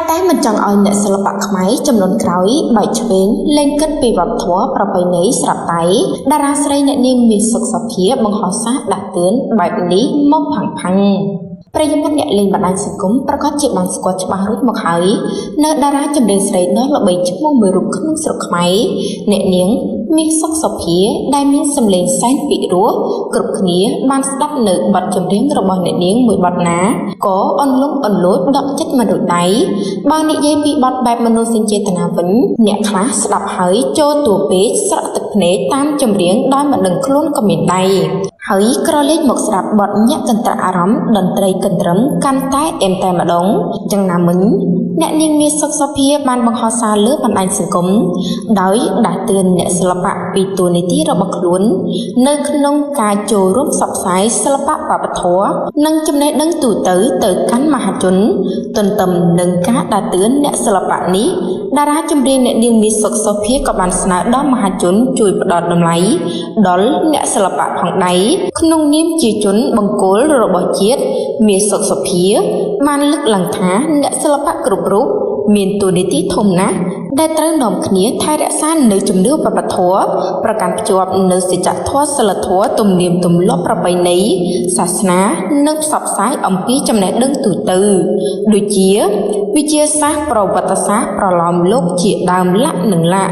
តែមិនចង់ឲ្យអ្នកសិល្បៈខ្មែរចំនួនក្រោយបែកឆ្វេងលែងគិតពីវប្បធម៌ប្រពៃណីស្រាប់តែតារាស្រីអ្នកនាងមាស សុខសភាបង្ហោះសារដាស់តឿនបែបនេះមកផាំងប្រិយមិត្តអ្នកលេងបណ្ដាញសង្គមប្រកាសជាបានស្គាល់ច្បាស់រួចមកហើយនៅតារាចម្រៀងស្រីដ៏ល្បីឈ្មោះមួយរូបក្នុងស្រុកខ្មែរអ្នកនាងមាស សុខសភាដែលមានសម្លេងសែនពីរោះគ្រប់គ្នាបានស្ដាប់នៅបទចម្រៀងរបស់អ្នកនាងមួយបទណាក៏អន្លង់អន្លូចដកចិត្តមិនដូចដៃបើនិយាយពីបទបែបមនោសញ្ចេតនាវិញអ្នកខ្លះស្ដាប់ហើយចូលតួពេកស្រក់ទឹកភ្នែកតាមចម្រៀងដោយមិនដឹងខ្លួនក៏មានដែរហើយក្រឡេកមកស្ដាប់បទញាក់កន្ត្រាក់អារម្មណ៍តន្ត្រីកន្ទ្រឹមកាន់តែអែមតែម្ដងយ៉ាងណាមិញអ្នកនាងមាស សុខសភាបានបង្ហោះសារលើបណ្ដាញសង្គមដោយដាស់តឿនអ្នកសិល្បៈពីតួនាទីរបស់ខ្លួននៅក្នុងការចូលរួមផ្សព្វផ្សាយសិល្បៈវប្បធម៌និងចំណេះដឹងទូទៅកាន់មហាជនទន្ទឹមនឹងការដាស់តឿនអ្នកសិល្បៈនេះតារាចម្រៀងអ្នកនាងមាស សុខសភាក៏បានស្នើដល់មហាជនជួយផ្ដល់តម្លៃដល់អ្នកសិល្បៈផងដែរក្នុងនាមជាជនបង្គោលរបស់ជាតិមាស សុខសភាបានលើកឡើងថាអ្នកសិល្បៈគ្រប់រូបមានតួនាទីធំណាស់ដែលត្រូវនាំគ្នាថែរក្សានៅជំនឿវប្បធម៌ប្រកាន់ភ្ជាប់នៅសច្ចធម៌សិលធម៌ទំនៀមទម្លាប់ប្រពៃណីសាសនានិងផ្សព្វផ្សាយអំពីចំណេះដឹងទូទៅដូចជាវិទ្យាសាស្ត្រប្រវត្តិសាស្ត្រប្រឡោមលោកជាដើមលក្ខនិងលក្ខ